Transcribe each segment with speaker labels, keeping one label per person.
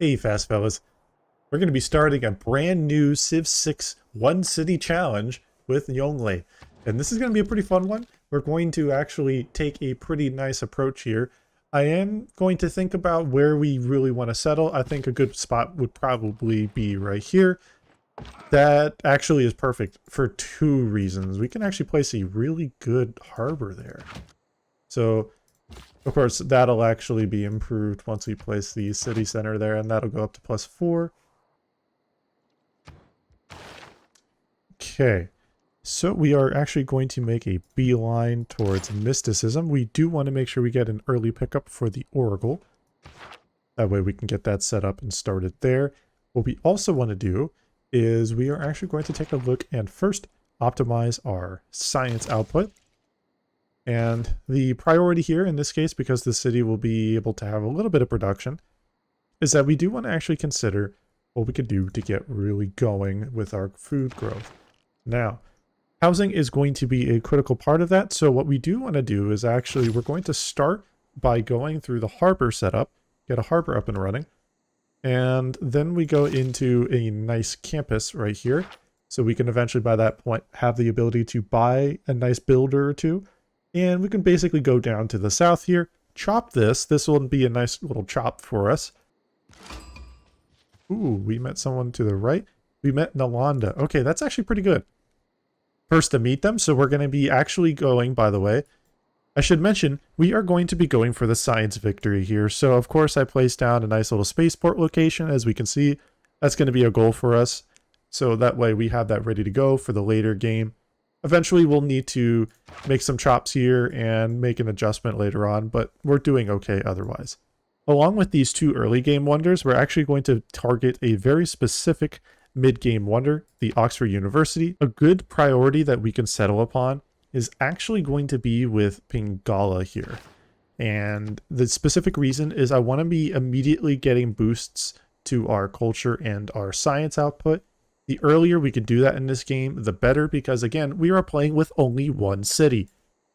Speaker 1: Hey, fast fellas. We're going to be starting a brand new Civ 6 One City Challenge with Yongle. And this is going to be a pretty fun one. We're going to actually take a pretty nice approach here. I am going to think about where we really want to settle. I think a good spot would probably be right here. That actually is perfect for two reasons. We can actually place a really good harbor there. So, of course, that'll actually be improved once we place the city center there, and that'll go up to +4. Okay, so we are actually going to make a beeline towards mysticism. We do want to make sure we get an early pickup for the Oracle. That way we can get that set up and started there. What we also want to do is we are actually going to take a look and first optimize our science output. And the priority here in this case, because the city will be able to have a little bit of production, is that we do want to actually consider what we could do to get really going with our food growth. Now, housing is going to be a critical part of that. So what we do want to do is actually we're going to start by going through the harbor setup, get a harbor up and running. And then we go into a nice campus right here. So we can eventually by that point have the ability to buy a nice builder or two. And we can basically go down to the south here, chop this. This will be a nice little chop for us. Ooh, we met someone to the right. We met Nalanda. Okay, that's actually pretty good. First to meet them, so we're going to be actually going, by the way, I should mention, we are going to be going for the science victory here. So, of course, I placed down a nice little spaceport location. As we can see, that's going to be a goal for us. So that way we have that ready to go for the later game. Eventually, we'll need to make some chops here and make an adjustment later on, but we're doing okay otherwise. Along with these two early game wonders, we're actually going to target a very specific mid-game wonder, the Oxford University. A good priority that we can settle upon is actually going to be with Pingala here. And the specific reason is I want to be immediately getting boosts to our culture and our science output. The earlier we can do that in this game, the better, because again, we are playing with only one city.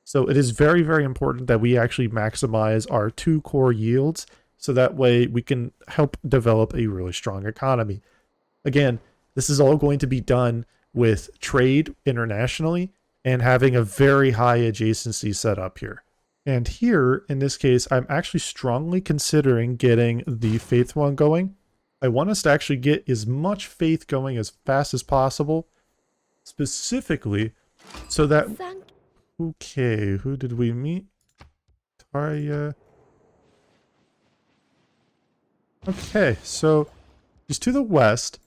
Speaker 1: So it is very, very important that we actually maximize our 2 core yields, so that way we can help develop a really strong economy. Again, this is all going to be done with trade internationally and having a very high adjacency set up here. And here, in this case, I'm actually strongly considering getting the faith one going. I want us to actually get as much faith going as fast as possible, specifically so that... Okay, who did we meet? Tarya. Okay, so she's to the west.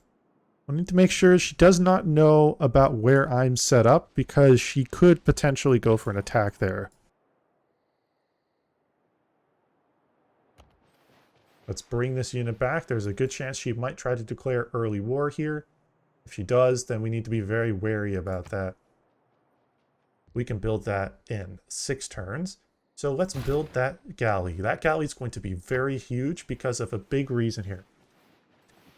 Speaker 1: I need to make sure she does not know about where I'm set up, because she could potentially go for an attack there. Let's bring this unit back. There's a good chance she might try to declare early war here. If she does, then we need to be very wary about that. We can build that in 6 turns. So let's build that galley. That galley is going to be very huge because of a big reason here.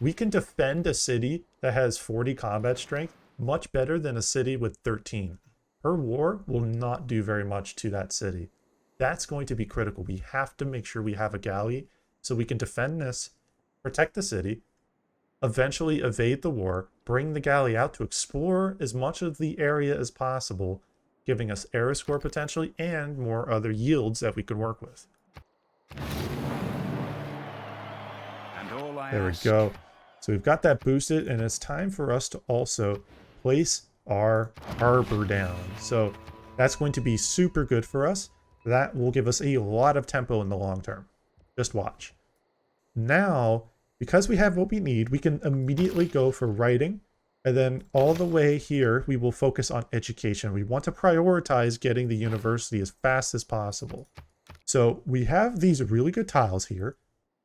Speaker 1: We can defend a city that has 40 combat strength much better than a city with 13. Her war will not do very much to that city. That's going to be critical. We have to make sure we have a galley so we can defend this, protect the city, eventually evade the war, bring the galley out to explore as much of the area as possible, giving us era score potentially and more other yields that we can work with. There we go. So we've got that boosted, and it's time for us to also place our harbor down. So that's going to be super good for us. That will give us a lot of tempo in the long term. Just watch. Now, because we have what we need, we can immediately go for writing. And then all the way here, we will focus on education. We want to prioritize getting the university as fast as possible. So we have these really good tiles here.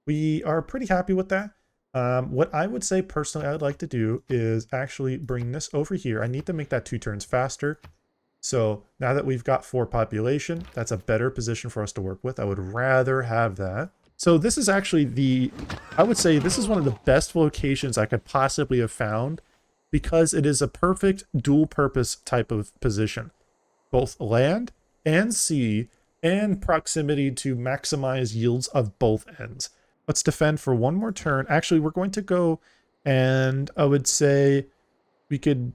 Speaker 1: We are pretty happy with that. What I would say personally I would like to do is actually bring this over here. I need to make that 2 turns faster. So now that we've got 4 population, that's a better position for us to work with. I would rather have that. So this is actually I would say this is one of the best locations I could possibly have found, because it is a perfect dual purpose type of position. Both land and sea and proximity to maximize yields of both ends. Let's defend for one more turn. Actually, we're going to go, and I would say we could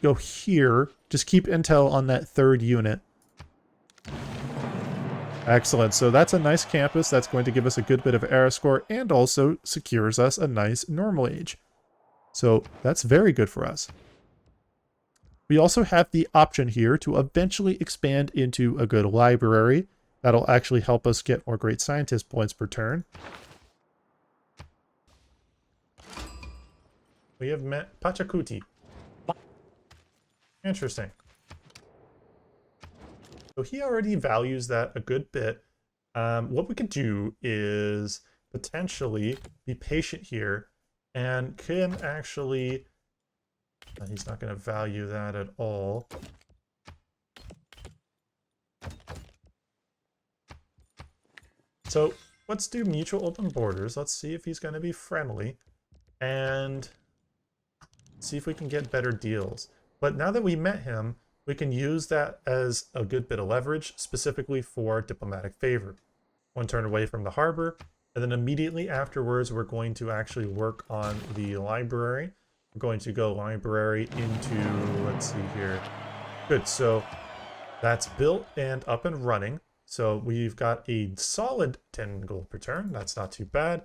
Speaker 1: go here. Just keep intel on that third unit. Excellent. So that's a nice campus. That's going to give us a good bit of era score and also secures us a nice normal age. So that's very good for us. We also have the option here to eventually expand into a good library. That'll actually help us get more great scientist points per turn. We have met Pachacuti. Interesting. So he already values that a good bit. What we could do is potentially be patient here and can actually... he's not going to value that at all. So let's do mutual open borders. Let's see if he's going to be friendly and see if we can get better deals. But now that we met him, we can use that as a good bit of leverage, specifically for diplomatic favor. One turn away from the harbor, and then immediately afterwards, we're going to actually work on the library. We're going to go library into, let's see here. Good, so that's built and up and running. So we've got a solid 10 gold per turn. That's not too bad.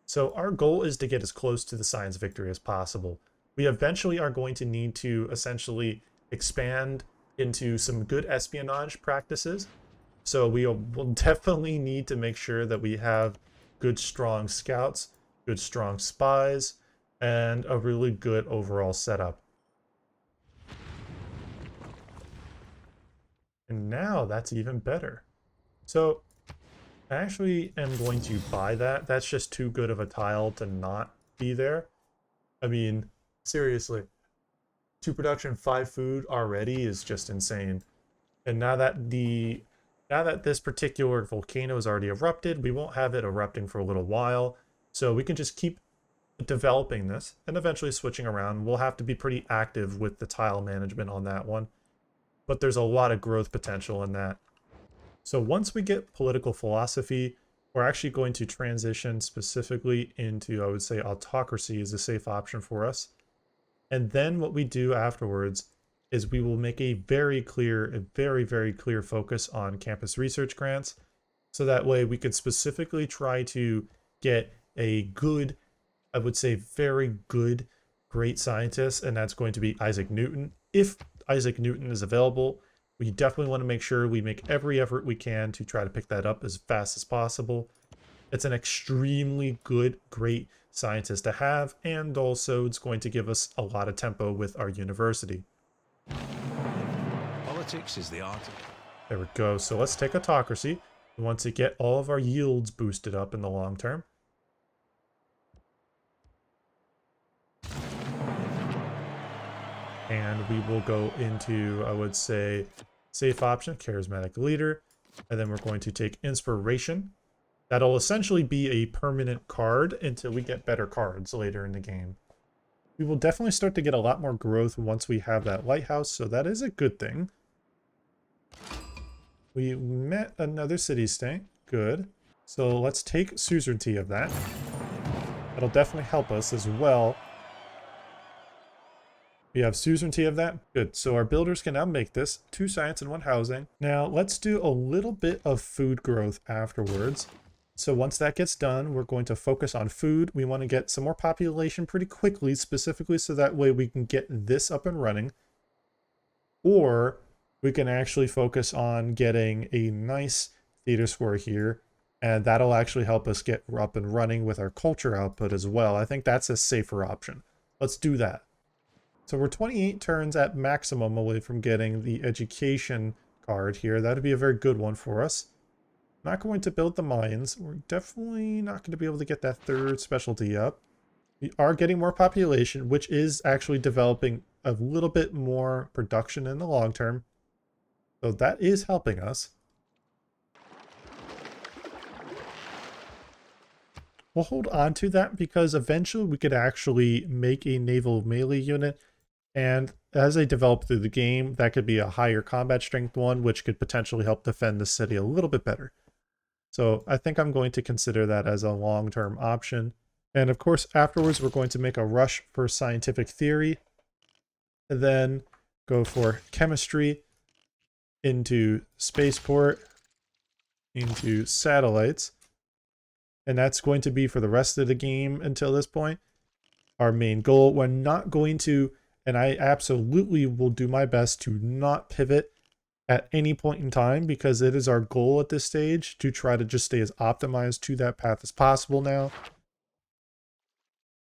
Speaker 1: So our goal is to get as close to the science victory as possible. We eventually are going to need to essentially expand into some good espionage practices. So we'll definitely need to make sure that we have good, strong scouts, good, strong spies, and a really good overall setup. And now that's even better. So I actually am going to buy that. That's just too good of a tile to not be there. I mean, seriously. 2 production, 5 food already is just insane. And now that this particular volcano is already erupted, we won't have it erupting for a little while. So we can just keep developing this and eventually switching around. We'll have to be pretty active with the tile management on that one. But there's a lot of growth potential in that. So once we get political philosophy, we're actually going to transition specifically into, I would say, autocracy is a safe option for us. And then what we do afterwards is we will make a very, very clear focus on campus research grants. So that way we could specifically try to get a good, I would say very good, great scientist. And that's going to be Isaac Newton. If Isaac Newton is available, we definitely want to make sure we make every effort we can to try to pick that up as fast as possible. It's an extremely good, great scientist to have, and also it's going to give us a lot of tempo with our university.
Speaker 2: Politics is the art of...
Speaker 1: There we go. So let's take autocracy. We want to get all of our yields boosted up in the long term. And we will go into, I would say, safe option, charismatic leader. And then we're going to take inspiration. That'll essentially be a permanent card until we get better cards later in the game. We will definitely start to get a lot more growth once we have that lighthouse, so that is a good thing. We met another city state. Good. So let's take suzerainty of that. That'll definitely help us as well. We have suzerainty of that. Good. So our builders can now make this 2 science and 1 housing. Now let's do a little bit of food growth afterwards. So once that gets done, we're going to focus on food. We want to get some more population pretty quickly, specifically so that way we can get this up and running. Or we can actually focus on getting a nice theater score here. And that'll actually help us get up and running with our culture output as well. I think that's a safer option. Let's do that. So we're 28 turns at maximum away from getting the education card here. That'd be a very good one for us. Not going to build the mines. We're definitely not going to be able to get that 3rd specialty up. We are getting more population, which is actually developing a little bit more production in the long term. So that is helping us. We'll hold on to that because eventually we could actually make a naval melee unit. And as they develop through the game, that could be a higher combat strength one, which could potentially help defend the city a little bit better. So I think I'm going to consider that as a long-term option. And of course, afterwards, we're going to make a rush for scientific theory, and then go for chemistry, into spaceport, into satellites. And that's going to be for the rest of the game until this point. Our main goal, we're not going to, and I absolutely will do my best to not pivot at any point in time, because it is our goal at this stage to try to just stay as optimized to that path as possible now.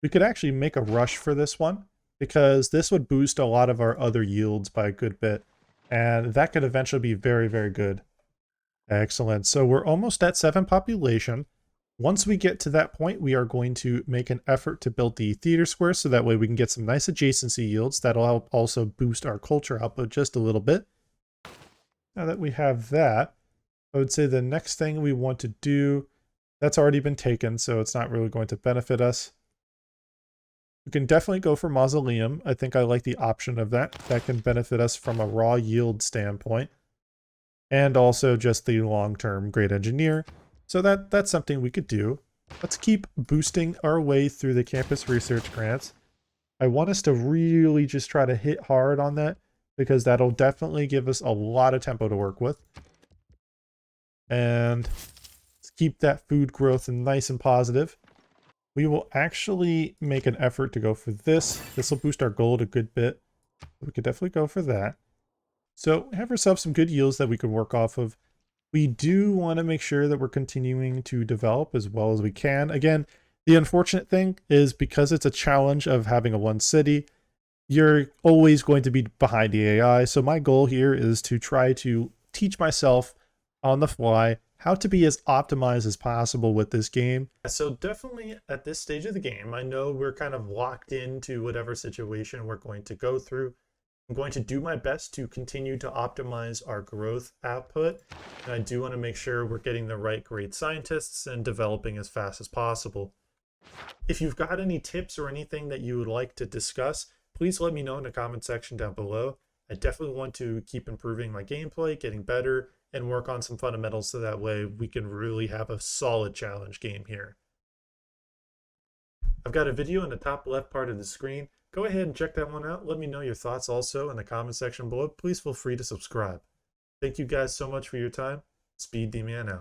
Speaker 1: We could actually make a rush for this one, because this would boost a lot of our other yields by a good bit, and that could eventually be very, very good. Excellent. So we're almost at 7 population. Once we get to that point, we are going to make an effort to build the theater square, so that way we can get some nice adjacency yields. That'll help also boost our culture output just a little bit. Now that we have that, I would say the next thing we want to do, that's already been taken, so it's not really going to benefit us. We can definitely go for Mausoleum. I think I like the option of that. That can benefit us from a raw yield standpoint. And also just the long-term Great Engineer. So that's something we could do. Let's keep boosting our way through the campus research grants. I want us to really just try to hit hard on that, because that'll definitely give us a lot of tempo to work with. And let's keep that food growth nice and positive. We will actually make an effort to go for this. This will boost our gold a good bit. We could definitely go for that. So have ourselves some good yields that we could work off of. We do want to make sure that we're continuing to develop as well as we can. Again, the unfortunate thing is, because it's a challenge of having a one city, you're always going to be behind the AI. So my goal here is to try to teach myself on the fly how to be as optimized as possible with this game. So definitely at this stage of the game, I know we're kind of locked into whatever situation we're going to go through. I'm going to do my best to continue to optimize our growth output. And I do want to make sure we're getting the right great scientists and developing as fast as possible. If you've got any tips or anything that you would like to discuss, please let me know in the comment section down below. I definitely want to keep improving my gameplay, getting better, and work on some fundamentals, so that way we can really have a solid challenge game here. I've got a video in the top left part of the screen. Go ahead and check that one out. Let me know your thoughts also in the comment section below. Please feel free to subscribe. Thank you guys so much for your time. SpeeDMan out.